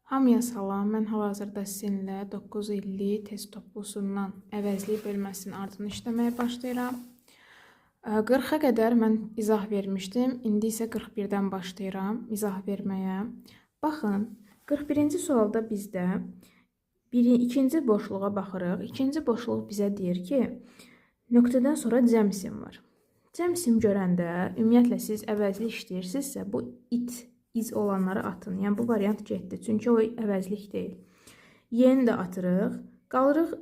Hamıya salam, mən hal-hazırda sizinlə 9 illik test toplusundan əvəzlik bölməsinin ardını işləməyə başlayıram. 40-a qədər mən izah vermişdim, indi isə 41-dən başlayıram izah verməyə. Baxın, 41-ci sualda bizdə ikinci boşluğa baxırıq. İkinci boşluq bizə deyir ki, nöqtədən sonra cəm isim var. Cəm isim görəndə, ümumiyyətlə siz əvəzli işləyirsinizsə, bu iz olanları atın. Yəni, bu variant getdi. Çünki o əvəzlik deyil. Y-ni də atırıq. Qalırıq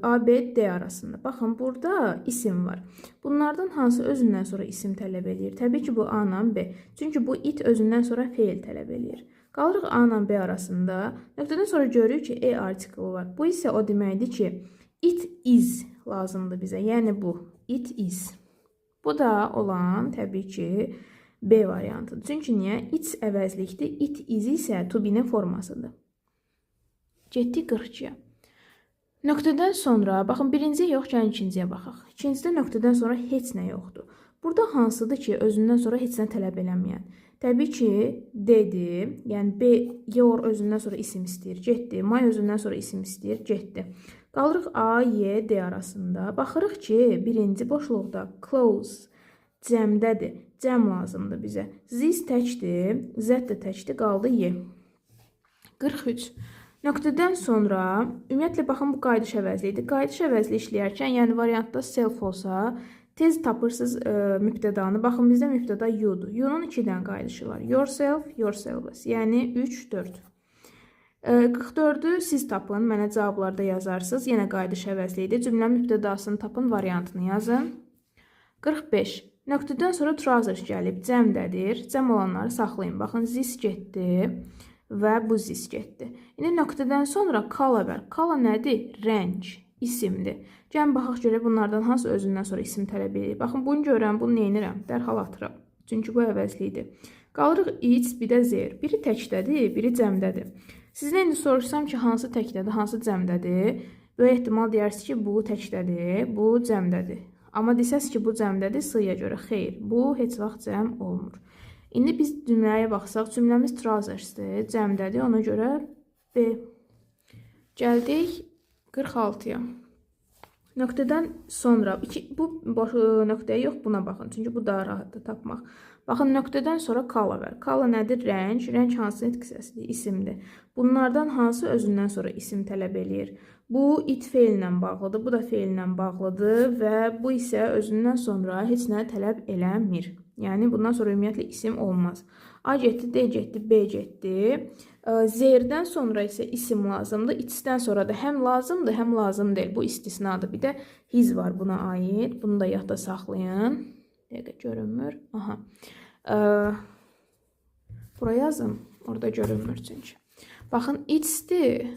A, B, D arasında. Baxın, burada isim var. Bunlardan hansı özündən sonra isim tələb edir? Təbii ki, bu A ilə B. Çünki bu it özündən sonra feil tələb edir. Qalırıq A ilə B arasında. Nöqtədən sonra görürük ki, E artiklı var. Bu isə o deməkdir ki, it is lazımdır bizə. Yəni, bu. It is. Bu da olan, təbii ki, B variantıdır. Çünki niyə? It əvəzlikdir. It is isə to be-nin formasıdır. Getdik 42-yə. Nöqtədən sonra, baxın, birinciyə yox, gəlin ikinciyə baxaq. İkincidə nöqtədən sonra heç nə yoxdur. Burada hansıdır ki, özündən sonra heç nə tələb eləməyən? Təbii ki, D-dir. Yəni, B, your özündən sonra isim istəyir, getdi. My özündən sonra isim istəyir, getdi. Qalırıq A, Y, D arasında. Baxırıq ki, birinci boşluqda close cəmdədir. Cəm lazımdır bizə. This təkdir, Z də təkdir, qaldı Y. 43. Nöqtədən sonra, ümumiyyətlə, baxın, bu qayıdış əvəzliyidir. Qayıdış əvəzli işləyərkən, yəni variantda self olsa, tez tapırsınız mübtədanı. Baxın, bizdə mübtəda you'dur. You'nun 2-dən qayıdışı var. Yourself, yourselves. Yəni 3, 4. 44-ü siz tapın, mənə cavablarda yazarsınız. Yenə qayıdış əvəzliyidir. Cümlə mübtədasını tapın, variantını yazın. 45. Nöqtədən sonra trousers gəlib, cəmdədir. Cəm olanları saxlayın. Baxın, this getdi və bu this getdi. İndi nöqtədən sonra kala var. Kala nədir? Rəng, isimdir. Gəlin, baxaq görək bunlardan hansı özündən sonra isim tələb edir. Baxın, bunu görürəm, bunu neynirəm? Dərhal atıram. Çünki bu əvəzlidir. Qalırıq it, bir də zeyr. Biri təkdədir, biri cəmdədir. Sizdən indi soruşsam ki, hansı təkdədir, hansı cəmdədir? Böyük ehtimal deyirsiniz ki, bu təkdədir, bu cəmdədir. Amma desəz ki, bu cəmdədir, sığıya görə. Xeyr, bu heç vaxt cəm olmur. İndi biz cümləyə baxsaq, cümləmiz trousersdir, cəmdədir, ona görə B. Gəldik 46-ya. Nöqtədən sonra, bu nöqtəyə yox, buna baxın. Çünki bu daha rahatdır tapmaq. Baxın, nöqtədən sonra kala var. Kala nədir? Rəng. Rəng hansı nitq səsidir? İsimdir. Bunlardan hansı özündən sonra isim tələb eləyir? Bu it feillə bağlıdır, bu da feillə bağlıdır və bu isə özündən sonra heç nə tələb eləmir. Yəni, bundan sonra ümumiyyətlə isim olmaz. A getdi, D getdi, B getdi. Zeyirdən sonra isə isim lazımdır. İtdən sonra da həm lazımdır, həm lazım deyil. Bu istisnadır. Bir də his var buna aid. Bunu da yadda saxlayın. Dəqiqə görünmür. Aha. Bura yazın. Orada görünmür çünki. Baxın, it'sdir.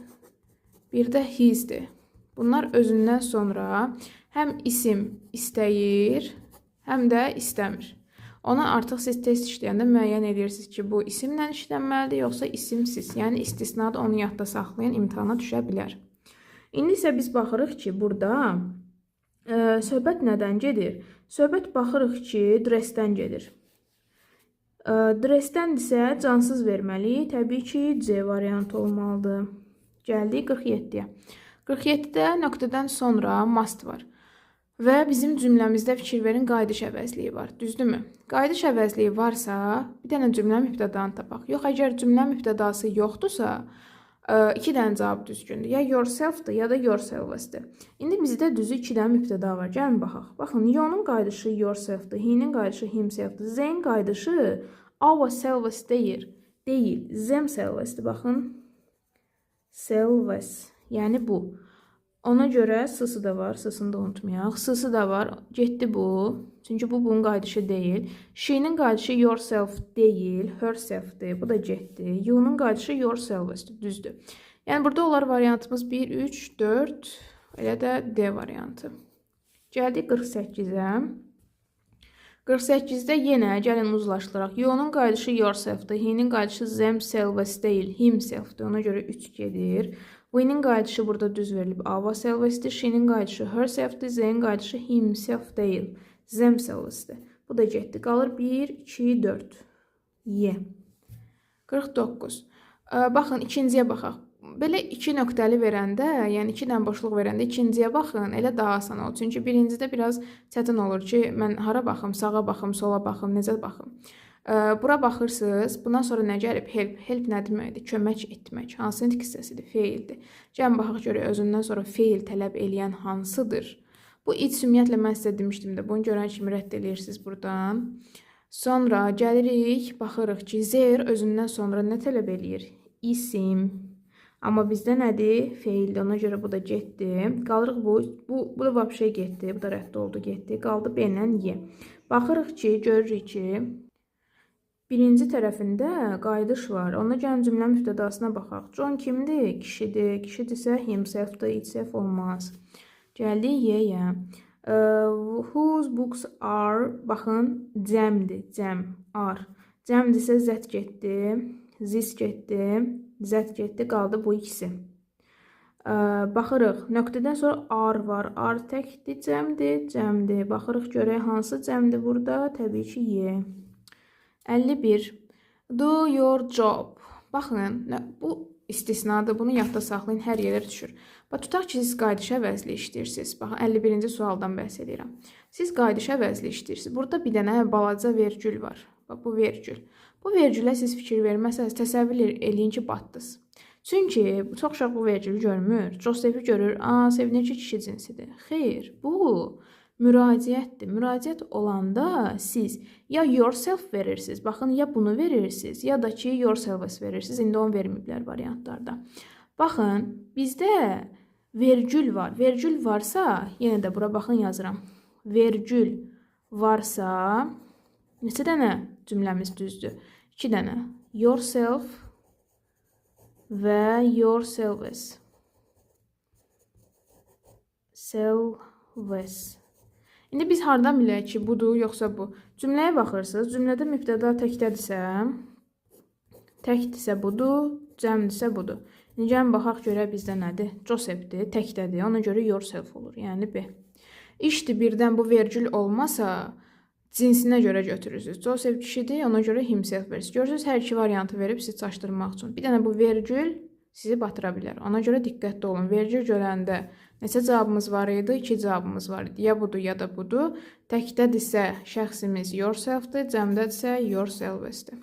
Bir də hisdir. Bunlar özündən sonra həm isim istəyir, həm də istəmir. Ona artıq siz test işləyəndə müəyyən edirsiniz ki, bu isimlə işlənməlidir, yoxsa isimsiz. Yəni, istisnadır, onu yadda saxlayın, imtihana düşə bilər. İndi isə biz baxırıq ki, burada söhbət nədən gedir? Söhbət baxırıq ki, dressdən gedir. Dressdəndirsə cansız verməliyik. Təbii ki, C variantı olmalıdır. Gəldik 47-yə. 47-də nöqtədən sonra must var. Və bizim cümləmizdə fikir verin, qayıdış əvəzliyi var. Düzdürmü? Qayıdış əvəzliyi varsa, bir dənə cümlə mübtədanı tapaq. Yox, əgər cümlə mübtədası yoxdursa, 2 dənə cavab düzgündür. Ya yourself-dır, ya da yourselves-dir. İndi bizdə düzü 2 dənə mübtəda var. Gəlin baxaq. Baxın, you'nun qayıdışı yourself-dır, he'nin qayıdışı himself-dır, z'nin qayıdışı ourselves deyil, themselves-dir. Baxın. Selves, yəni bu. Ona görə s-sı da var, s-sını da unutmayaq. S-sı da var, getdi bu. Çünki bu bunun qayıdışı deyil. She'nin qayıdışı yourself deyil, herself-dir. Bu da getdi. You'nun qayıdışı yourselves-dir, düzdür. Yəni, burada olar variantımız 1, 3, 4, elə də D variantı. Gəldik 48-ə. 48-də yenə gəlin uzlaşdıraq. You'nun qayıdışı yourself-dir, he'nin qayıdışı themselves deyil, himself-dir. Ona görə 3 gedir. We'nin qayıdışı burada düz verilib ourselves-dir, she'nin qayıdışı herself-dir, z'nin qayıdışı himself deyil, themselves-dir. Bu da getdi. Qalır 1, 2, 4. Y. 49. Baxın, ikinciyə baxaq. Belə 2 nöqtəli verəndə, yəni 2 dənə boşluq verəndə ikinciyə baxın, elə daha asan olur. Çünki birincidə biraz çətin olur ki, mən hara baxım, sağa baxım, sola baxım, necə baxım. Bura baxırsınız, bundan sonra nə gəlib? Help. Help nə deməkdir? Kömək etmək. Hansı nitq hissəsidir? Feildir. Gəlin baxaq görək özündən sonra feil tələb eləyən hansıdır? Bu iç ümumiyyətlə mən sizə demişdim də, bunu görən kimi rədd eləyirsiniz buradan. Sonra gəlirik, baxırıq ki, zer özündən sonra nə tələb eləyir? İsim. Amma bizdə nədir? Feildir. Ona görə bu da getdi. Qalırıq bu da vəbşə getdi. Bu da rədd oldu, getdi. Qaldı B ilə Y. Baxırıq ki, görürük ki, birinci tərəfində qayıdış var. Ona gəlin cümlə mübtədasına baxaq. John kimdir? Kişidir. Kişidirsə himselfdir, itself olmaz. Gəldik Y-yə. Whose books are, baxın, cəmdir, cəm, are. Cəmdirsə zət getdi, zis getdi, zət getdi, qaldı bu ikisi. Baxırıq, nöqtədən sonra are var, are təkdir, cəmdir, cəmdir. Baxırıq görək hansı cəmdir burada, təbii ki Y. 51. Do your job. Baxın, bu istisnadır, bunu yadda saxlayın, hər yerə düşür. Tutaq ki, siz qayıdış əvəzli işləyirsiniz. Baxın, 51-ci sualdan bəhs edirəm. Siz qayıdış əvəzli işləyirsiniz. Burada bir dənə balaca vergül var. Bax, bu vergül. Bu vergülə siz fikir verməsəniz, təsəvvür eləyin ki, batdınız. Çünki çox uşaq bu vergülü görmür. Josefi görür, sevinir ki, kişi cinsidir. Xeyr, bu müraciətdir. Müraciət olanda siz ya yourself verirsiniz, baxın, ya bunu verirsiniz, ya da ki, yourselves verirsiniz. İndi onu verməyiblər variantlarda. Baxın, bizdə vergül var. Vergül varsa, yenə də bura baxın yazıram. Vergül varsa, neçə dənə cümləmiz düzdür? 2 dənə. Yourself və yourselves. Selves. İndi biz hardan bilək ki, budur, yoxsa bu? Cümləyə baxırsınız. Cümlədə mübtəda təkdirsə budur, cəmdirsə budur. İndi gəlin baxaq görək bizdə nədir? Josephdir, təkdədir. Ona görə yourself olur. Yəni B. İşdir, birdən bu vergül olmasa, cinsinə görə götürürsünüz. Joseph kişidir, ona görə himself verirsiniz. Görürsünüz, hər iki variantı verib sizi çaşdırmaq üçün. Bir dənə bu vergül sizi batıra bilər. Ona görə diqqətli olun. Vergül görəndə neçə cavabımız var idi? 2 cavabımız var idi. Ya budur, ya da budur. Təkdədirsə şəxsimiz yourselfdir, cəmdədirsə yourselvesdir.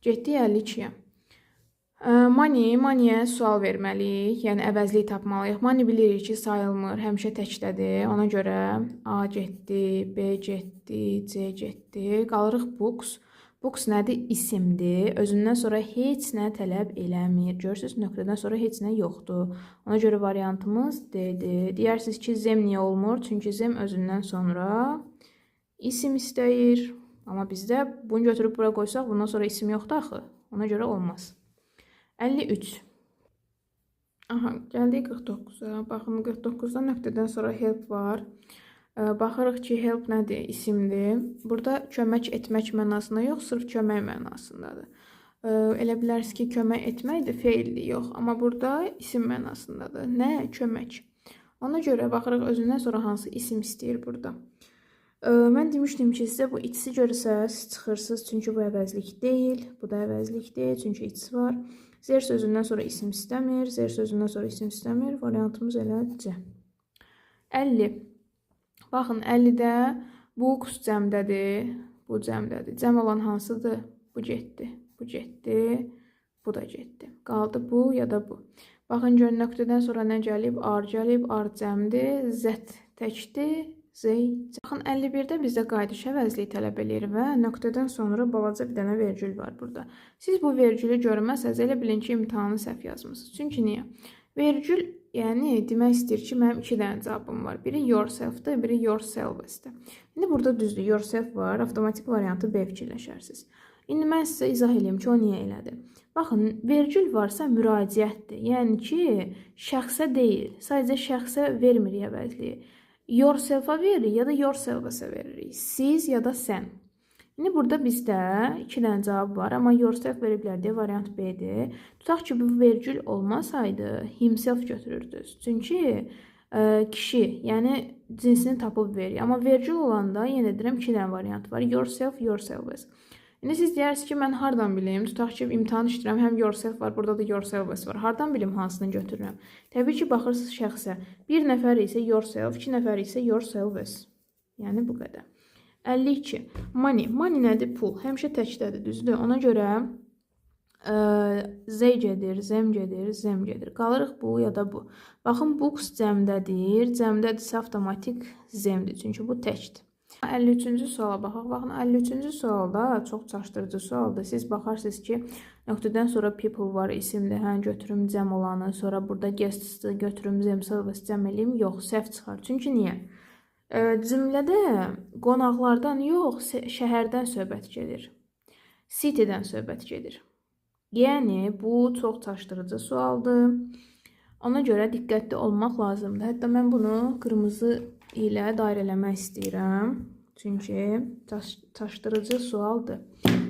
Getdik 52-yə. Money-yə sual verməliyik, yəni əvəzlik tapmalıyıq. Money bilirik ki, sayılmır, həmişə təkdədir. Ona görə A getdi, B getdi, C getdi. Qalırıq books. Books nədir? İsimdir. Özündən sonra heç nə tələb eləmir. Görürsünüz, nöqtədən sonra heç nə yoxdur. Ona görə variantımız D-dir. Deyirsiniz ki, zem niyə olmur? Çünki zem özündən sonra isim istəyir. Amma bizdə bunu götürüb bura qoysaq, bundan sonra isim yoxdur axı. Ona görə olmaz. 53. Aha, gəldik 49-a. Baxın, 49-da nöqtədən sonra help var. Baxırıq ki, help nədir? İsimdir. Burada kömək etmək mənasında yox, sırf kömək mənasındadır. Elə bilərsiniz ki, kömək etməkdir, feildir, yox. Amma burada isim mənasındadır. Nə? Kömək. Ona görə baxırıq özündən sonra hansı isim istəyir burada. Mən demişdim ki, sizə bu içsi görürsəz, çıxırsınız, çünki bu əvəzlik deyil. Bu da əvəzlik deyil, çünki içsi var. Zer sözündən sonra isim istəmir, zer sözündən sonra isim istəmir. Variantımız elə C. 50. Baxın, 50-də books cəmdədir, bu cəmdədir. Cəm olan hansıdır? Bu getdi, bu getdi, bu da getdi. Qaldı bu ya da bu. Baxın, görün, nöqtədən sonra nə gəlib? Ar gəlib, ar cəmdir, zət təkdir, zey. Baxın, 51-də bizdə qayıdış əvəzliyi tələb eləyir və nöqtədən sonra balaca bir dənə vergül var burada. Siz bu vergülü görməsəz, elə bilin ki, imtahanı səhv yazmısınız. Çünki niyə? Vergül, yəni demək istəyir ki, mənim 2 dənə cavabım var. Biri yourself'dır, biri yourselves'dir. İndi burada düzdür, yourself var, avtomatik variantı B fikirləşərsiniz. İndi mən sizə izah edeyim ki, o niyə elədi. Baxın, vergül varsa müraciətdir. Yəni ki, şəxsə deyil, sadəcə şəxsə vermir əvəzliyi. Yourself-a veririk ya da yourselves'ə veririk. Siz ya da sən. İndi burada bizdə 2 dənə cavab var, amma yourself veriblər deyə variant B-dir. Tutaq ki, bu vergül olmasaydı, himself götürürdünüz. Çünki kişi, yəni cinsini tapıb verir. Amma vergül olanda, yenə deyirəm, 2 dənə variant var. Yourself, yourselves. İndi siz deyirsiniz ki, mən hardan bilim? Tutaq ki, imtahan işləyirəm, həm yourself var, burada da yourself var. Hardan bilim hansını götürürəm? Təbii ki, baxırsınız şəxsə. Bir nəfər isə yourself, 2 nəfər isə yourselves. Yəni bu qədər. 52. Money. Money nədir? Pul. Həmişə təkdədir, düzdür? Ona görə zey gedir, zem gedir, zem gedir. Qalırıq bu ya da bu. Baxın, books cəmdədir. Cəmdədirsə avtomatik zemdir. Çünki bu təkdir. 53-cü suala baxaq. Baxın, 53-cü sualda çox çaşdırıcı sualdır. Siz baxarsınız ki, nöqtədən sonra people var, isimdir. Hə, götürüm cəm olanı, sonra burada guests'dır, götürüm cəm, service cəm eləyim. Yox, səhv çıxar. Çünki niyə? Cümlədə qonaqlardan yox, şəhərdən söhbət gedir. City'dən söhbət gedir. Yəni, bu çox çaşdırıcı sualdır. Ona görə diqqətli olmaq lazımdır. Hətta mən bunu qırmızı ilə dairələmək istəyirəm. Çünki çaşdırıcı sualdır.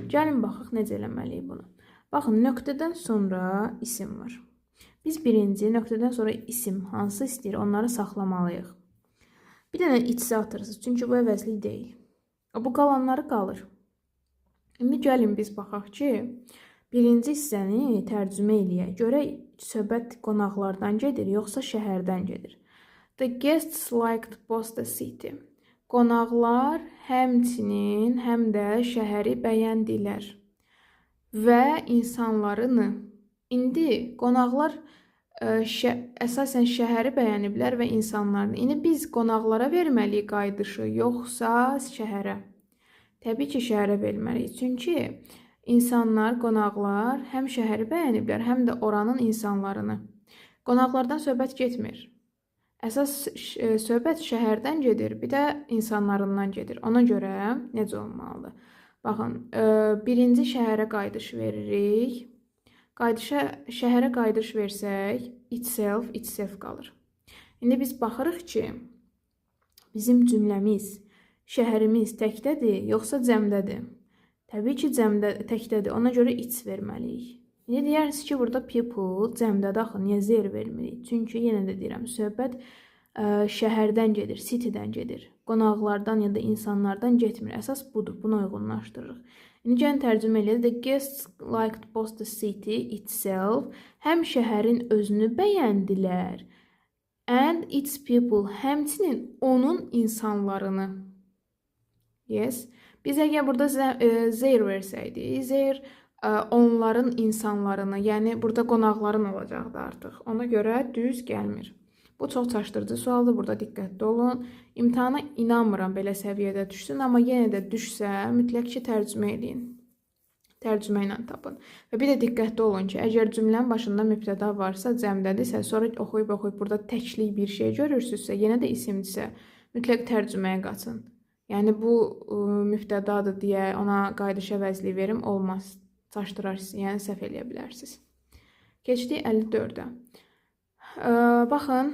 Gəlin, baxaq necə eləməliyik bunu. Baxın, nöqtədən sonra isim var. Biz birinci nöqtədən sonra isim hansı istəyir, onları saxlamalıyıq. Bir dənə içsə atırsınız, çünki bu əvəzlik deyil. Bu qalanları qalır. İndi gəlin biz baxaq ki, birinci hissəni tərcümə eləyək. Görək, söhbət qonaqlardan gedir, yoxsa şəhərdən gedir. The guests liked both the city. Qonaqlar həmçinin həm də şəhəri bəyəndilər. Və insanlarını. İndi qonaqlar əsasən şəhəri bəyəniblər və insanlarını. İndi biz qonaqlara verməliyik qayıdışı, yoxsa şəhərə? Təbii ki, şəhərə verməliyik. Çünki insanlar, qonaqlar həm şəhəri bəyəniblər, həm də oranın insanlarını. Qonaqlardan söhbət getmir. Əsas söhbət şəhərdən gedir, bir də insanlarından gedir. Ona görə necə olmalıdır? Baxın, birinci şəhərə qayıdış veririk. Şəhərə qayıdış versək, itself qalır. İndi biz baxırıq ki, bizim cümləmiz, şəhərimiz təkdədir, yoxsa cəmdədir? Təbii ki, təkdədir. Ona görə it's verməliyik. İndi deyirsiniz ki, burada people cəmdədir, axı, niyə zero vermirik? Çünki yenə də deyirəm, söhbət şəhərdən gedir, citydən gedir. Qonaqlardan ya da insanlardan getmir. Əsas budur, bunu uyğunlaşdırırıq. İndi gəlin tərcümə eləyək. The guests liked both the city itself. Həm şəhərin özünü bəyəndilər. And its people. Həmçinin onun insanlarını. Yes. Biz əgər burada their versəydik, their onların insanlarını, yəni burada qonaqların olacaqdı artıq. Ona görə düz gəlmir. Bu çox çaşdırıcı sualdır, burada diqqətli olun. İmtahana inanmıram belə səviyyədə düşsün, amma yenə də düşsə, mütləq ki, tərcümə edin. Tərcümə ilə tapın. Və bir də diqqətli olun ki, əgər cümlənin başında mübtəda varsa, cəmdədirsə, sonra oxuyub burada təklik bir şey görürsünüzsə, yenə də isimdirsə, mütləq tərcüməyə qaçın. Yəni, bu mübtədadır deyə ona qayıdış əvəzliyi verim, olmaz. Çaşdırarsınız, yəni səhv eləyə bilərsiniz. Keçdik 54-ə. Baxın,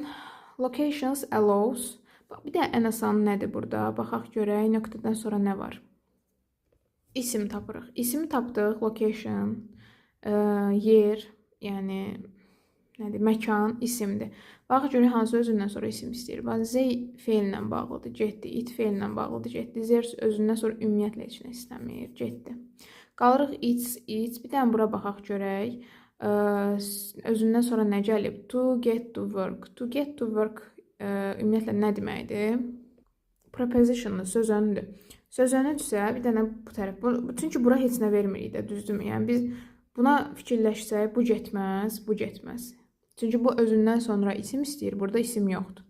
locations allows. Bir də ən asanı nədir burada? Baxaq görək, nöqtədən sonra nə var? İsim tapırıq. İsimi tapdıq, location, yer, yəni nədir? Məkan, isimdir. Baxaq görək, hansı özündən sonra isim istəyir. Zey feillə bağlıdır, getdi. It feillə bağlıdır, getdi. Zer özündən sonra ümumiyyətlə heç nə istəmir, getdi. Qalırıq it's. Bir dənə bura baxaq görək. Özündən sonra nə gəlib? To get to work. To get to work ümumiyyətlə nə deməkdir? Preposition'dır, söz önüdür. Söz önüdürsə, bir dənə bu tərəf. Çünki bura heç nə vermirik də, düzdürmü? Yəni biz buna fikirləşsək, bu getməz, bu getməz. Çünki bu özündən sonra isim istəyir, burada isim yoxdur.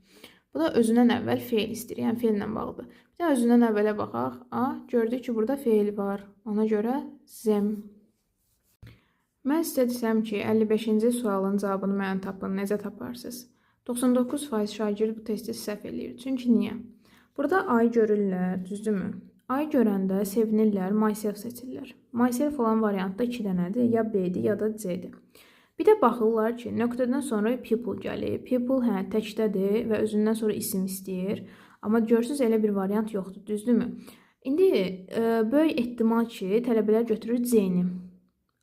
Bu da özündən əvvəl feil istəyir, yəni feillə bağlıdır. Bir də özündən əvvələ baxaq. Gördük ki, burada feil var. Ona görə zem. Mən sizə desəm ki, 55-ci sualın cavabını mənə tapın, necə taparsınız? 99% şagird bu testi səhv eləyir. Çünki niyə? Burada ay görürlər, düzdürmü? Ay görəndə sevinirlər, myself seçirlər. Myself olan variantda 2 dənədir, ya B-dir, ya da C-dir. Bir də baxırlar ki, nöqtədən sonra people gəlir. People təkdədir və özündən sonra isim istəyir. Amma görürsünüz, elə bir variant yoxdur, düzdürmü? İndi böyük ehtimal ki, tələbələr götürür C-ni.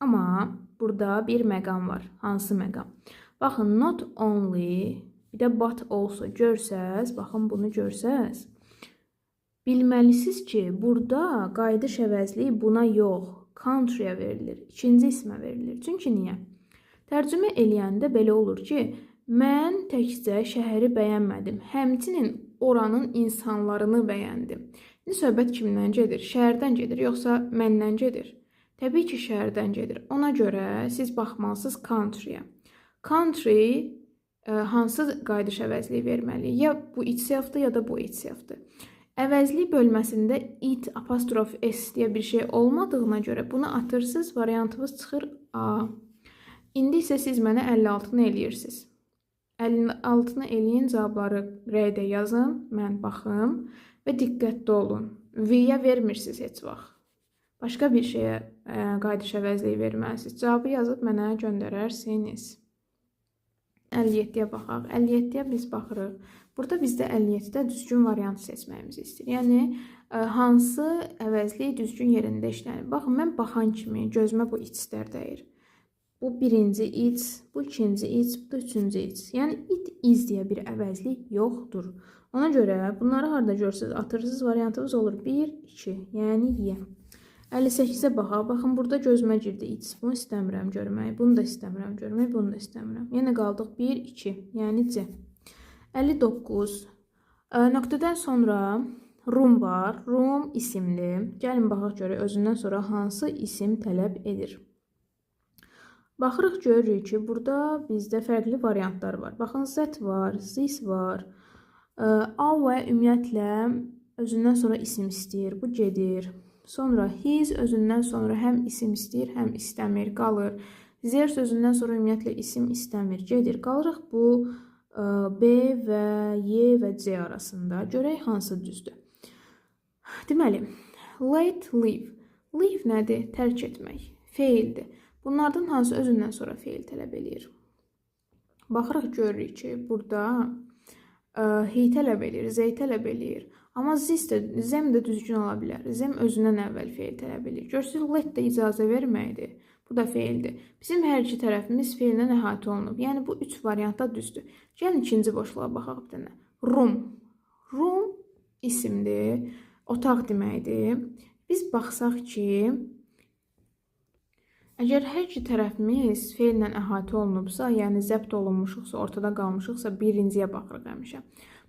Amma burada bir məqam var. Hansı məqam? Baxın, not only, bir də but also görsəz, baxın bunu görsəz, Bilməlisiniz ki, burada qayıdış əvəzliyi buna yox, country-yə verilir, ikinci ismə verilir. Çünki niyə? Tərcümə eləyəndə belə olur ki, mən təkcə şəhəri bəyənmədim, həmçinin oranın insanlarını bəyəndim. İndi söhbət kimdən gedir? Şəhərdən gedir, yoxsa məndən gedir? Təbii ki, şəhərdən gedir. Ona görə siz baxmalısınız country-yə. Country hansı qayıdış əvəzliyi verməli? Ya bu itself-dır, ya da bu itself-dır. Əvəzlik bölməsində it apostrof s deyə bir şey olmadığına görə bunu atırsınız, variantımız çıxır A. İndi isə siz mənə 56-nı eləyirsiniz. 56-nı eləyin, cavabları R-də yazın, mən baxım və diqqətli olun. V-yə vermirsiniz heç vaxt. Başqa bir şeyə qayıdış əvəzliyi verməlisiniz. Cavabı yazıb mənə göndərərsiniz. 57-yə baxaq. 57-yə biz baxırıq. Burada bizdə 57-də düzgün variant seçməyimizi istəyir. Yəni, hansı əvəzlik düzgün yerində işlənir? Baxın, mən baxan kimi gözümə bu itlər dəyir. Bu birinci it, bu ikinci it, bu da üçüncü it. Yəni, it iz deyə bir əvəzlik yoxdur. Ona görə bunları harada görürsünüz, atırsınız, variantımız olur 1, 2, yəni Y. 58-ə baxaq. Baxın, burada gözümə girdi it. Bunu istəmirəm görmək, bunu da istəmirəm görmək, bunu da istəmirəm. Yəni, qaldıq 1, 2, yəni C. 59. Nöqtədən sonra room var. Room isimli. Gəlin baxaq görək özündən sonra hansı isim tələb edir. Baxırıq görürük ki, burada bizdə fərqli variantlar var. Baxın, Z var, this var. A və ümumiyyətlə özündən sonra isim istəyir. Bu gedir. Sonra his özündən sonra həm isim istəyir, həm istəmir, qalır. Theirs özündən sonra ümumiyyətlə isim istəmir, gedir. Qalırıq bu B və Y və C arasında. Görək hansı düzdür. Deməli, let, leave. Leave nədir? Tərk etmək. Feildir. Bunlardan hansı özündən sonra feil tələb eləyir? Baxırıq görürük ki, burada he tələb eləyir, Z tələb eləyir. Amma zem də düzgün ola bilər. Zem özündən əvvəl feil tələb eləyir. Görürsünüz, let də icazə verməkdir. Bu da feildir. Bizim hər iki tərəfimiz feillə əhatə olunub. Yəni, bu üç variantda düzdür. Gəlin, ikinci boşluğa baxaq bir dənə. Room. Room isimdir, otaq deməkdir. Biz baxsaq ki, əgər hər iki tərəfimiz feillə əhatə olunubsa, yəni zəbt olunmuşuqsa, ortada qalmışıqsa, birinciyə baxırıq həmişə.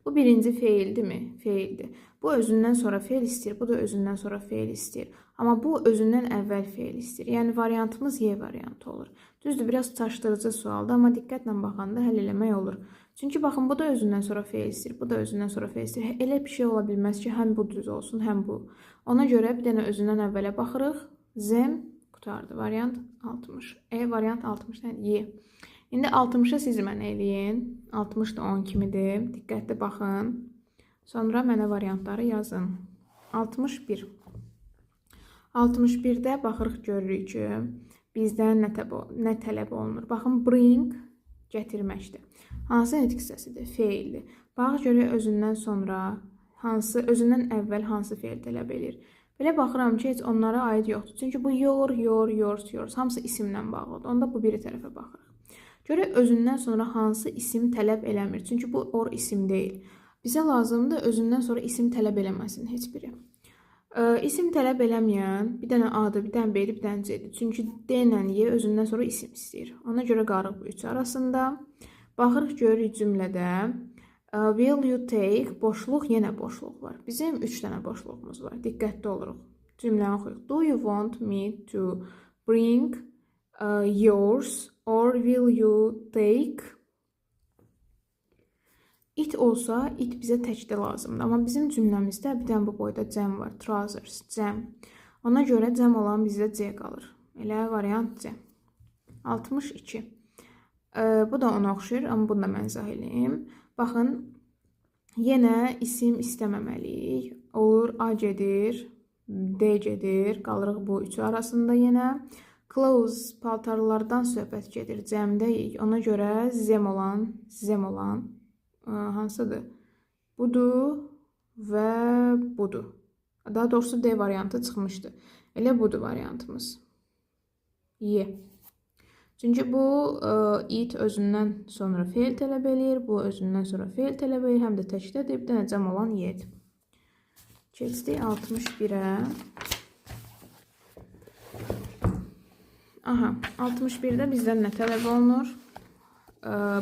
Bu birinci feildirmi? Feildir. Bu özündən sonra feil istəyir, bu da özündən sonra feil istəyir. Amma bu özündən əvvəl feil istəyir. Yəni, variantımız Y variantı olur. Düzdür, biraz çaşdırıcı sualdır, amma diqqətlə baxanda həll eləmək olur. Çünki baxın, bu da özündən sonra feil istəyir, bu da özündən sonra feil istəyir. Elə bir şey ola bilməz ki, həm bu düz olsun, həm bu. Ona görə bir dənə özündən əvvələ baxırıq. Zem qutardı. Variant 60. Variant 60, yəni Y. İndi 60-ı siz mənə eləyin. 60 da 10 kimidir. Diqqətli baxın. Sonra mənə variantları yazın. 61. 61-də baxırıq görürük ki, bizdən nə tələb olunur. Baxın, bring gətirməkdir. Hansı nitq hissəsidir? Feildir. Baxıq görürük özündən sonra hansı, özündən əvvəl hansı feil tələb edir. Belə baxıram ki, heç onlara aid yoxdur. Çünki bu your, yours, hamısı isimlə bağlıdır. Onda bu biri tərəfə baxırıq. Görək özündən sonra hansı isim tələb eləmir. Çünki bu or isim deyil. Bizə lazımdır özündən sonra isim tələb eləməsin heç biri. İsim tələb eləməyən bir dənə A-dır, bir dənə B-dir, bir dənə C-dir. Çünki D ilə Y özündən sonra isim istəyir. Ona görə qarıq bu üç arasında. Baxırıq görürük cümlədə. Will you take? Boşluq, yenə boşluq var. Bizim 3 dənə boşluğumuz var. Diqqətli oluruq. Cümləni oxuyuq. Do you want me to bring yours or will you take? It olsa, it bizə təkdə lazımdır. Amma bizim cümləmizdə bir dənə bu boyda cəm var. Trousers, cəm. Ona görə cəm olan bizdə C qalır. Elə variant C. 62. Bu da ona oxşayır, amma bunu da mən izah edeyim. Baxın, yenə isim istəməməliyik. Olur, A gedir, D gedir. Qalırıq bu üçü arasında yenə. Clothes, paltarlardan söhbət gedir, cəmdəyik. Ona görə zem olan hansıdır? Budur və budur. Daha doğrusu D variantı çıxmışdı. Elə budur variantımız. Y. Çünki bu it özündən sonra feil tələb eləyir, bu özündən sonra feil tələb eləyir, həm də təkdədir, bir dənə cəm olan Y-dir. Keçdik 61-ə. Aha, 61-də bizdən nə tələb olunur?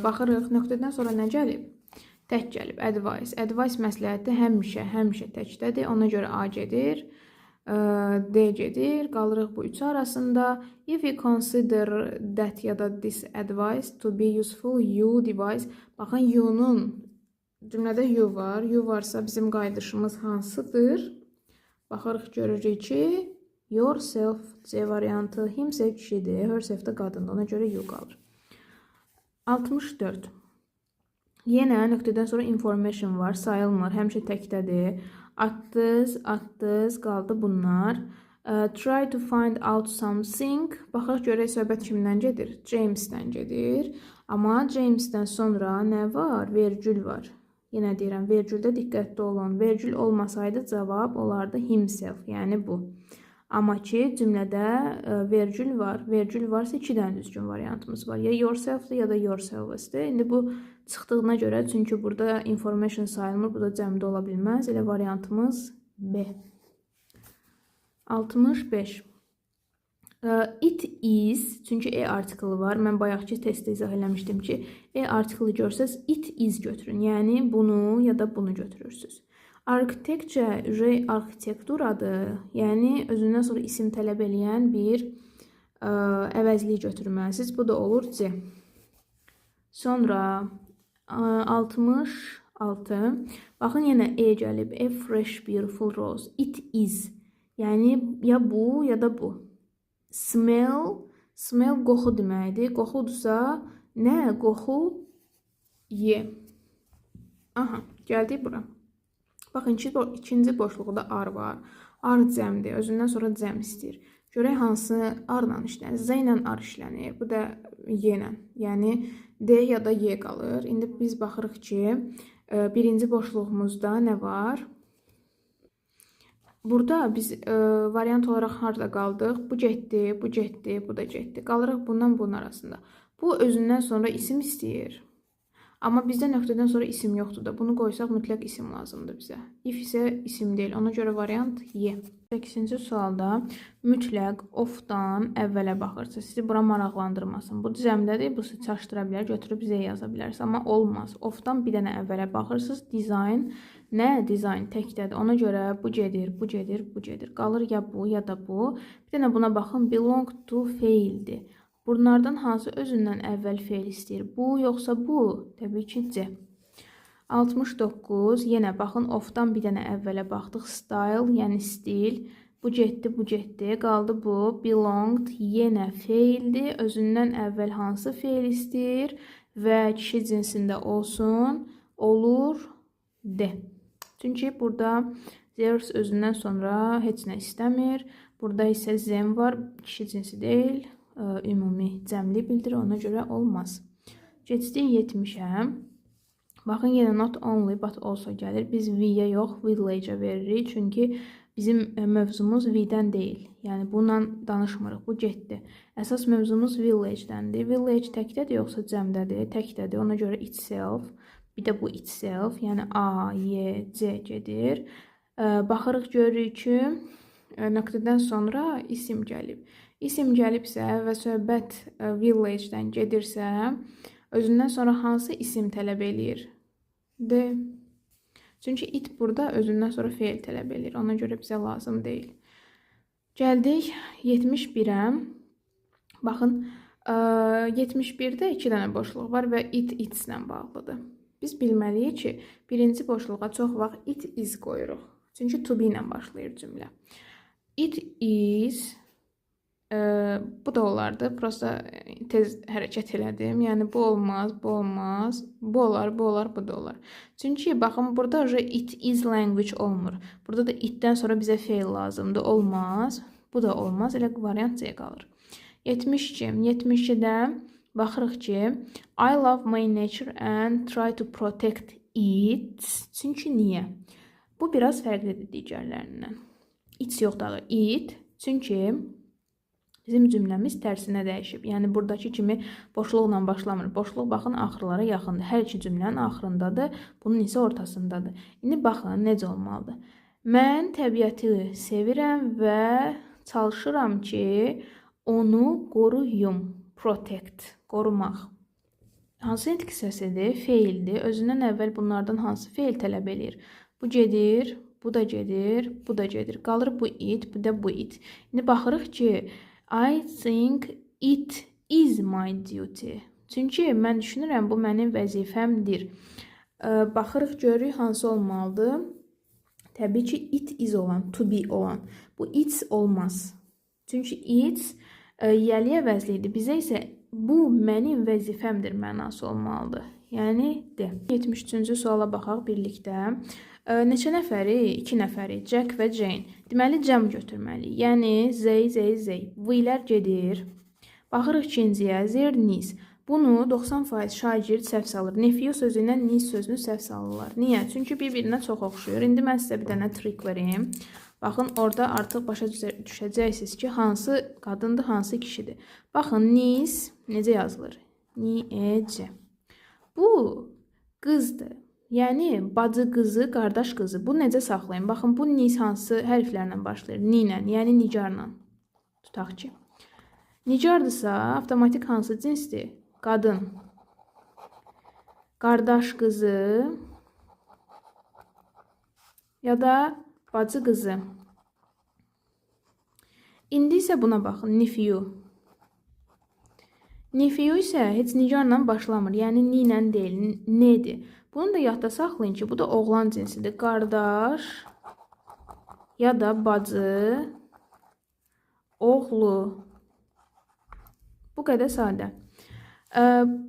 Baxırıq, nöqtədən sonra nə gəlib? Tək gəlib, advice. Advice məsləhəti həmişə təkdədir. Ona görə A gedir, D gedir. Qalırıq bu üçü arasında. If you consider that ya da this advice to be useful, you device. Baxın, you'nun cümlədə you var. You varsa bizim qayıdışımız hansıdır? Baxırıq, görürük ki, yourself C variantı, himself kişidir, herself də qadındır. Ona görə you qalır. 64. Yenə nöqtədən sonra information var, sayılmır, həmişə təkdədir. Atdız, qaldı bunlar. Try to find out something. Baxaq görək söhbət kimdən gedir? James'dən gedir. Amma James'dən sonra nə var? Vergül var. Yenə deyirəm, vergüldə diqqətli olun. Vergül olmasaydı cavab olardı himself, yəni bu. Amma ki, cümlədə vergül var. Vergül varsa 2 dənə düzgün variantımız var. Ya yourself-dır, ya da yourselves-dir. İndi bu çıxdığına görə, çünki burada information sayılmır, bu da cəmdə ola bilməz. Elə variantımız B. 65. It is, çünki E artiklı var. Mən bayaqki testdə izah eləmişdim ki, E artiklı görsəz, it is götürün. Yəni, bunu ya da bunu götürürsünüz. Architecture arxitekturadır. Yəni, özündən sonra isim tələb eləyən bir əvəzliyi götürməlisiniz. Bu da olur C. Sonra 66. Baxın, yenə E gəlib. A fresh, beautiful rose. It is. Yəni, ya bu, ya da bu. Smell qoxu deməkdir. Qoxudursa, nə? Qoxu ye. Aha, gəldik bura. Baxın, ikinci boşluqda ar var. Ar cəmdir. Özündən sonra cəm istəyir. Görək hansı arla işlənir. Z ilə ar işlənir. Bu da Y ilə. Yəni, D ya da Y qalır. İndi biz baxırıq ki, birinci boşluğumuzda nə var? Burada biz variant olaraq harada qaldıq? Bu getdi, bu getdi, bu da getdi. Qalırıq bundan bunun arasında. Bu özündən sonra isim istəyir. Amma bizdə nöqtədən sonra isim yoxdur da. Bunu qoysaq mütləq isim lazımdır bizə. If isə isim deyil. Ona görə variant Y. 8-ci sualda mütləq of-dan əvvələ baxırsınız. Sizi bura maraqlandırmasın. Bu cəmdədir, bu sizi çaşdıra bilər, götürüb Z yaza bilərsiniz. Amma olmaz. Of-dan bir dənə əvvələ baxırsınız. Design. Nə? Design təkdədir. Ona görə bu gedir, bu gedir, bu gedir. Qalır ya bu, ya da bu. Bir dənə buna baxın. Belong to faildir. Bunlardan hansı özündən əvvəl feil istəyir? Bu, yoxsa bu? Təbii ki, C. 69. Yenə baxın, of-dan bir dənə əvvələ baxdıq. Style, yəni stil. Bu getdi, bu getdi. Qaldı bu. Belonged, yenə feildir. Özündən əvvəl hansı feil istəyir? Və kişi cinsində olsun. Olur D. Çünki burada there's özündən sonra heç nə istəmir. Burada isə them var. Kişi cinsi deyil. Ümumi cəmli bildirir, ona görə olmaz. Keçdik 70-ə. Baxın, yenə not only, but also gəlir. Biz V-yə yox, village-ə veririk. Çünki bizim mövzumuz V-dən deyil. Yəni, bununla danışmırıq. Bu getdi. Əsas mövzumuz village-dəndir. Village təkdədir, yoxsa cəmdədir? Təkdədir. Ona görə itself. Bir də bu itself. Yəni, A, Y, C gedir. Baxırıq, görürük ki, nöqtədən sonra isim gəlib. İsim gəlibsə və söhbət village-dən gedirsə, özündən sonra hansı isim tələb eləyir? D. Çünki it burada özündən sonra feil tələb eləyir. Ona görə bizə lazım deyil. Gəldik 71-ə. Baxın, 71-də 2 dənə boşluq var və it-its-lə bağlıdır. Biz bilməliyik ki, birinci boşluğa çox vaxt it is qoyuruq. Çünki to be ilə başlayır cümlə. It is... Bu da olardı. Prosta tez hərəkət elədim. Yəni, bu olmaz, bu olmaz. Bu olar, bu olar, bu da olar. Çünki, baxın, burada it is language olmur. Burada da itdən sonra bizə feil lazımdır. Olmaz. Bu da olmaz. Elə variant C qalır. 72. 72-də baxırıq ki, I love my nature and try to protect it. Çünki niyə? Bu biraz fərqlidir digərlərindən. It yox da, it. Çünki bizim cümləmiz tərsinə dəyişib. Yəni, buradakı kimi boşluqla başlamır. Boşluq, baxın, axırlara yaxındır. Hər iki cümlənin axırındadır. Bunun isə ortasındadır. İndi, baxın, necə olmalıdır? Mən təbiəti sevirəm və çalışıram ki, onu qoruyum. Protect, qorumaq. Hansı nitq hissəsidir? Feildir. Özündən əvvəl bunlardan hansı feil tələb eləyir? Bu gedir, bu da gedir, bu da gedir. Qalır bu it, bu da bu it. İndi baxırıq ki, I think it is my duty. Çünki mən düşünürəm, bu mənim vəzifəmdir. Baxırıq, görürük hansı olmalıdır? Təbii ki, it is olan, to be olan. Bu it's olmaz. Çünki it's yəli əvəzlidir. Bizə isə bu mənim vəzifəmdir mənası olmalıdır. Yəni, de. 73-cü suala baxaq birlikdə. Neçə nəfəri? 2 nəfəri. Jack və Jane. Deməli, cəm götürməliyik. Yəni, zey. V-lər gedir. Baxırıq ikinciyə. Their niece. Bunu 90% şagird səhv salır. Nephew sözü ilə niece sözünü səhv salırlar. Niyə? Çünki bir-birinə çox oxşuyur. İndi mən sizə bir dənə trik verim. Baxın, orada artıq başa düşəcəksiniz ki, hansı qadındır, hansı kişidir. Baxın, niece necə yazılır? Niece. Bu qızdır. Yəni, bacı qızı, qardaş qızı. Bu necə saxlayın? Baxın, bu niece hansı hərflərlə başlayır? Ni ilə, yəni nicarla. Tutaq ki. Nicardırsa, avtomatik hansı cinsdir? Qadın. Qardaş qızı ya da bacı qızı. İndi isə buna baxın, nephew. Nephew isə heç nicarla başlamır, yəni ni ilə deyil, nedir. Bunu da yadda saxlayın ki, bu da oğlan cinsidir. Qardaş ya da bacı, oğlu. Bu qədər sadə.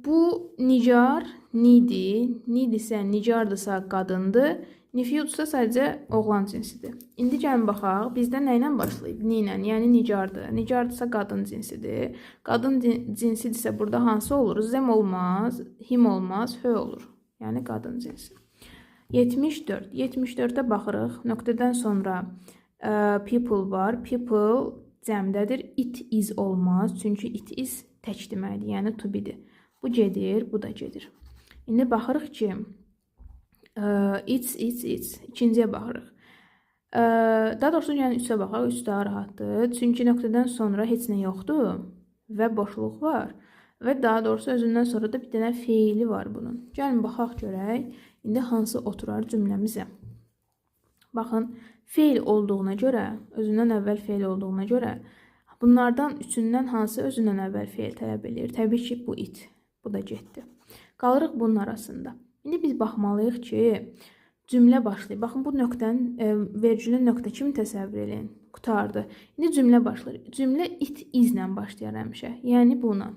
Bu nicar, nidir. Nidirsə, nicardırsa qadındır. Nephew-dursa sadəcə oğlan cinsidir. İndi gəlin baxaq, bizdə nə ilə başlayıb? Ni ilə, yəni nicardır. Nicardırsa qadın cinsidir. Qadın cinsidirsə burada hansı olur? Them olmaz, him olmaz, hö olur. Yəni qadın cinsi. 74. 74-də baxırıq. Nöqtədən sonra people var. People cəmdədir. It is olmaz. Çünki it is tək deməkdir, yəni to be-dir. Bu gedir, bu da gedir. İndi baxırıq ki, it's. İkinciyə baxırıq. Daha doğrusu, yəni 3-ə baxaq. 3 daha rahatdır. Çünki nöqtədən sonra heç nə yoxdur və boşluq var. Və daha doğrusu özündən sonra da bir dənə feili var bunun. Gəlin baxaq görək. İndi hansı oturar cümləmizə. Baxın, feil olduğuna görə, özündən əvvəl feil olduğuna görə bunlardan üçündən hansı özündən əvvəl feil tələb edir? Təbii ki, bu it. Bu da getdi. Qalırıq bunun arasında. İndi biz baxmalıyıq ki, cümlə başlayır. Baxın, bu nöqtənin, vergülün nöqtə kimi təsəvvür edin. Qutardı. İndi cümlə başlayır. Cümlə it is ilə başlayır həmişə. Yəni buna.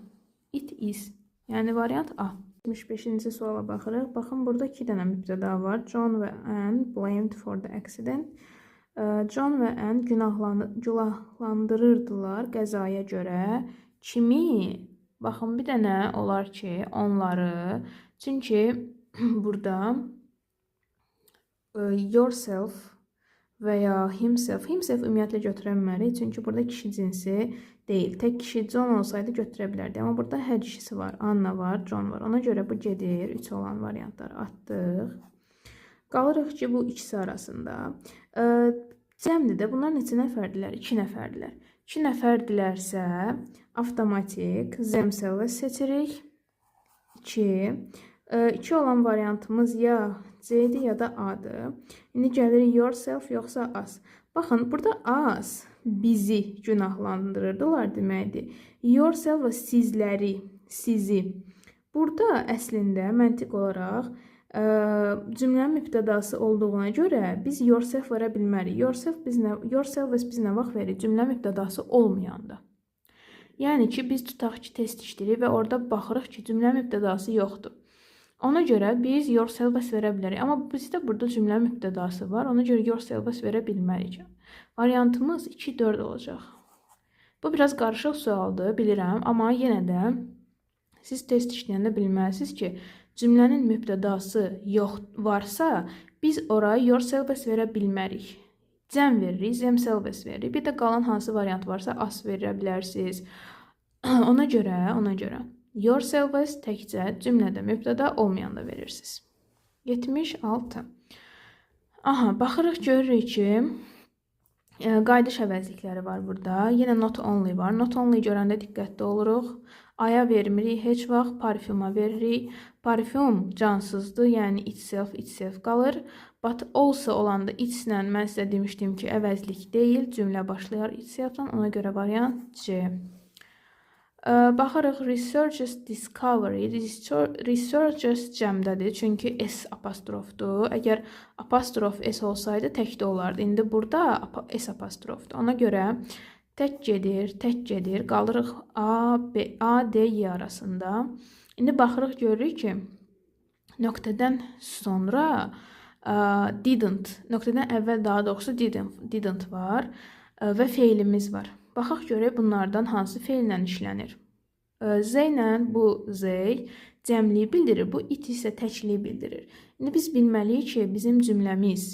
It is. Yəni variant A. 75-ci suala baxırıq. Baxın, burada 2 dənə mübtəda var. John və Anne blamed for the accident. John və Anne günahlandırırdılar qəzaya görə. Kimi? Baxın, bir dənə olar ki, onları. Çünki burada yourself və ya himself ümumiyyətlə götürə bilmərik. Çünki burada kişi cinsi deyil. Tək kişi John olsaydı götürə bilərdi. Amma burada hər kişisi var. Anna var, John var. Ona görə bu gedir. 3 olan variantları atdıq. Qalırıq ki, bu ikisi arasında. Cəmdir də. Bunlar neçə nəfərdirlər? 2 nəfərdirlər. 2 nəfərdirlərsə, avtomatik themselves seçirik. 2 olan variantımız ya C-dir ya da A-dır. İndi gəlir yourself yoxsa us. Baxın, burada us bizi günahlandırırdılar deməkdir. Yourself və sizləri, sizi. Burada əslində məntiq olaraq cümlənin mübtədası olduğuna görə biz yourself verə bilmərik. Yourself biz nə vaxt verir? Cümlə mübtədası olmayanda. Yəni ki, biz tutaq ki, test işləyirik və orada baxırıq ki, cümlə mübtədası yoxdur. Ona görə biz yourself verə bilərik. Amma bizdə burada cümlə mübtədası var. Ona görə yourself verə bilmərik. Variantımız 2-4 olacaq. Bu biraz qarışıq sualdır, bilirəm. Amma yenə də siz test işləyəndə bilməlisiniz ki, cümlənin mübtədası varsa, biz ora yourself verə bilmərik. Cəm veririk, themself veririk. Bir də qalan hansı variant varsa, as verə bilərsiniz. Ona görə yourself təkcə cümlədə mübtəda olmayanda verirsiniz. 76. Aha, baxırıq görürük ki, qayıdış əvəzlikləri var burada. Yenə not only var. Not only görəndə diqqətli oluruq. Aya vermirik heç vaxt, parfuma veririk. Parfum cansızdır, yəni itself qalır. But also olanda it's-lə mən sizə demişdim ki, əvəzlik deyil, cümlə başlayar itself-dan, ona görə variant C. Baxırıq researchers discovery. Researchers cəmdədir, çünki S apostrofdur. Əgər apostrof S olsaydı tək də olardı. İndi burada S apostrofdur. Ona görə tək gedir. Qalırıq A, D, Y arasında. İndi baxırıq görürük ki, nöqtədən sonra didn't, nöqtədən əvvəl daha doğrusu didn't var və feilimiz var. Baxaq görək bunlardan hansı feillə işlənir. Z ilə bu Z cəmliyi bildirir, bu it isə təkliyi bildirir. İndi biz bilməliyik ki, bizim cümləmiz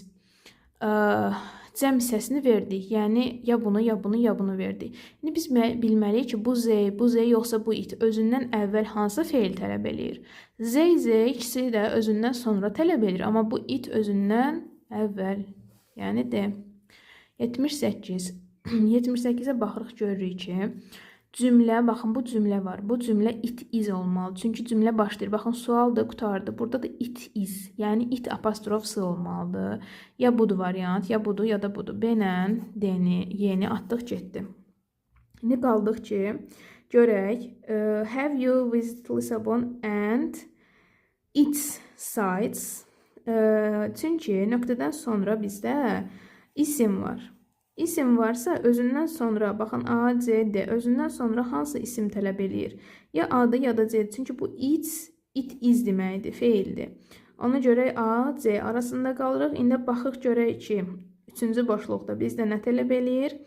cəm hissəsini verdik. Yəni ya bunu verdik. İndi biz bilməliyik ki, bu Z yoxsa bu it özündən əvvəl hansı feil tələb eləyir? Z ikisi də özündən sonra tələb eləyir, amma bu it özündən əvvəl. Yəni D. 78. 78-ə baxırıq görürük ki, cümlə, baxın bu cümlə var. Bu cümlə it is olmalı. Çünki cümlə başlayır. Baxın sualdır, qutardı. Burada da it is. Yəni it apostrof s olmalıdır. Ya budur variant, ya budur, ya da budur. B-lə D-ni, Y-ni atdıq getdi. İndi qaldıq ki, görək. Have you visited Lisbon and its sites? Çünki nöqtədən sonra bizdə isim var. İsim varsa özündən sonra, baxın A, C, D, özündən sonra hansı isim tələb eləyir? Ya A-dır, ya da C-dir. Çünki bu it is deməkdir, feildir. Ona görə A, C arasında qalırıq. İndi baxıq görək ki, üçüncü boşluqda bizdə nə tələb eləyir?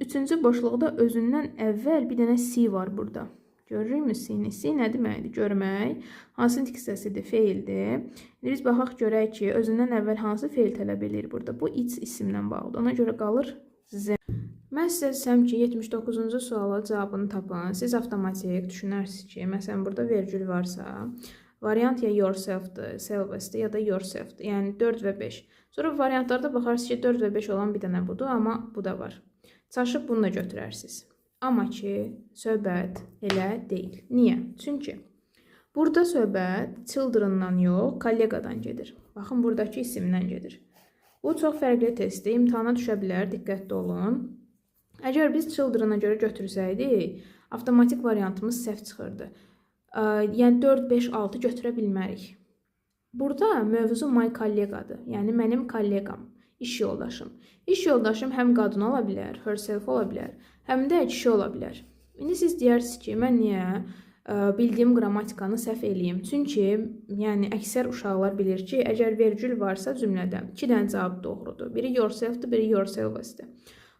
Üçüncü boşluqda özündən əvvəl bir dənə C var burada. Görürükmü C-ni? C nə deməkdir? Görmək. Hansı diksiyasıdır? Feildir. İndi biz baxaq görək ki, özündən əvvəl hansı feil tələb edir burada? Bu it isimlə bağlıdır. Ona görə qalır Z. Mən sizə desəm ki, 79-cu suala cavabını tapın. Siz avtomatik düşünərsiniz ki, məsələn, burada vergül varsa, variant ya yourself-dır, self-dır, ya da yourself-dır. Yəni 4 və 5. Sonra variantlarda baxarsınız ki, 4 və 5 olan bir dənə budur, amma bu da var. Çaşıb bunu da götürərsiniz. Amma ki, söhbət elə deyil. Niyə? Çünki burada söhbət children-dan yox, kolleqadan gedir. Baxın, buradakı isimdən gedir. Bu çox fərqli testdir. İmtihana düşə bilər, diqqətli olun. Əgər biz children-a görə götürsəydik, avtomatik variantımız səhv çıxırdı. Yəni 4, 5, 6 götürə bilmərik. Burada mövzu my kolleqadır. Yəni mənim kolleqam, iş yoldaşım. İş yoldaşım həm qadın ola bilər, herself ola bilər, həm də kişi ola bilər. İndi siz deyərsiniz ki, mən niyə bildiyim qrammatikanı səhv eləyim? Çünki yəni əksər uşaqlar bilir ki, əgər vergül varsa cümlədə 2 dənə cavab doğrudur. Biri yourself-dır, biri yourself-dır.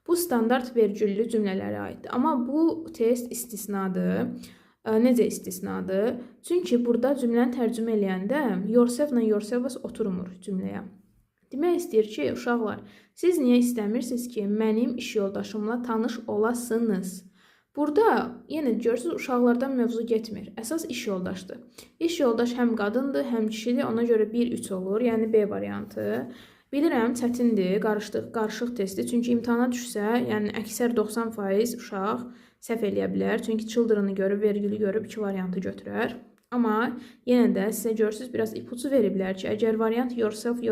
Bu standart vergüllü cümlələrə aiddir. Amma bu test istisnadır. Necə istisnadır? Çünki burada cümləni tərcümə eləyəndə yourself-la yourself oturmur cümləyə. Demək istəyir ki, uşaqlar, siz niyə istəmirsiniz ki, mənim iş yoldaşımla tanış olasınız? Burada yenə görürsünüz, uşaqlardan mövzu getmir. Əsas iş yoldaşdır. İş yoldaş həm qadındır, həm kişidir. Ona görə 1-3 olur, yəni B variantı. Bilirəm, çətindir, qarışıq testdir. Çünki imtihana düşsə, yəni əksər 90% uşaq səhv eləyə bilər. Çünki children-ı görüb, vergülü görüb 2 variantı götürər. Amma yenə də sizə görürsünüz, biraz ipucu veriblər ki, əgər variant yourself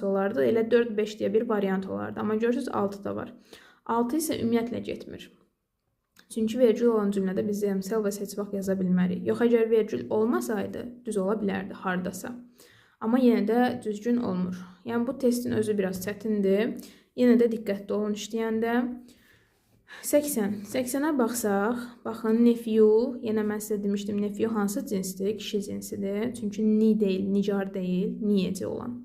olardı, elə 4-5 deyə bir variant olardı. Amma görürsünüz, 6 da var. 6 isə ümumiyyətlə getmir. Çünki vergül olan cümlədə biz self-ı heç vaxt yaza bilmərik. Yox, əgər vergül olmasaydı, düz ola bilərdi, hardasa. Amma yenə də düzgün olmur. Yəni, bu testin özü biraz çətindir. Yenə də diqqətli olun işləyəndə. 80. 80-ə baxsaq, baxın, nephew, yenə mən sizə demişdim, nephew hansı cinsdir? Kişi cinsidir. Çünki ni deyil, nicar deyil, niyəcə olan.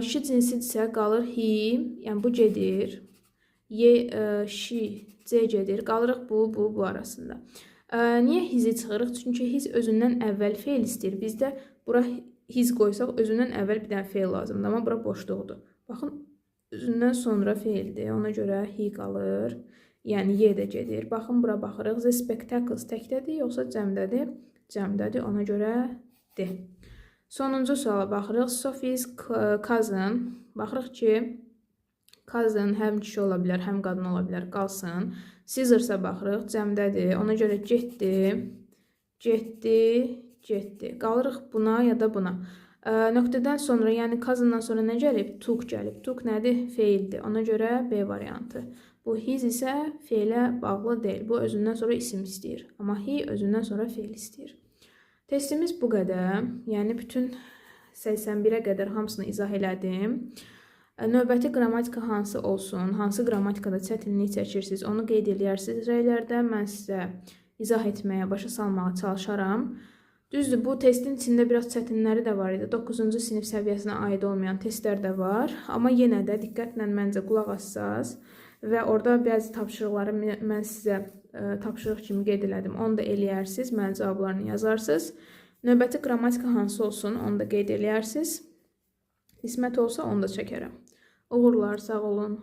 Kişi cinsidirsə qalır he, yəni bu gedir. She, C gedir. Qalırıq bu arasında. Niyə hizi çıxırıq? Çünki his özündən əvvəl feil istəyir. Bizdə bura his qoysaq, özündən əvvəl bir dənə feil lazımdır, amma bura boşluqdur. Baxın, özündən sonra feildir, ona görə he qalır, yəni Y də gedir. Baxın, bura baxırıq, the spectacles təkdədir, yoxsa cəmdədir? Cəmdədir, ona görə D. Sonuncu suala baxırıq. Sophie's cousin. Baxırıq ki, cousin həm kişi ola bilər, həm qadın ola bilər, qalsın. Scissors-a baxırıq, cəmdədir. Ona görə getdi, getdi, getdi. Qalırıq buna ya da buna. Nöqtədən sonra, yəni cousindan sonra nə gəlib? Took gəlib. Took nədir? Feildir. Ona görə B variantı. Bu his isə feilə bağlı deyil. Bu özündən sonra isim istəyir. Amma he özündən sonra feil istəyir. Testimiz bu qədər. Yəni bütün 81-ə qədər hamısını izah elədim. Növbəti qrammatika hansı olsun, hansı qrammatikada çətinlik çəkirsiniz, onu qeyd edərsiniz rəylərdə. Mən sizə izah etməyə, başa salmağa çalışaram. Düzdür, bu testin içində biraz çətinləri də var idi. 9-cu sinif səviyyəsinə aid olmayan testlər də var. Amma yenə də diqqətlə məncə qulaq assaz və orada bəzi tapşırıqları mən sizə tapşırıq kimi qeyd elədim. Onu da eləyərsiniz, mənə cavablarını yazarsınız. Növbəti qrammatika hansı olsun, onu da qeyd eləyərsiniz. Qismət olsa onu da çəkərəm. Uğurlar, sağ olun.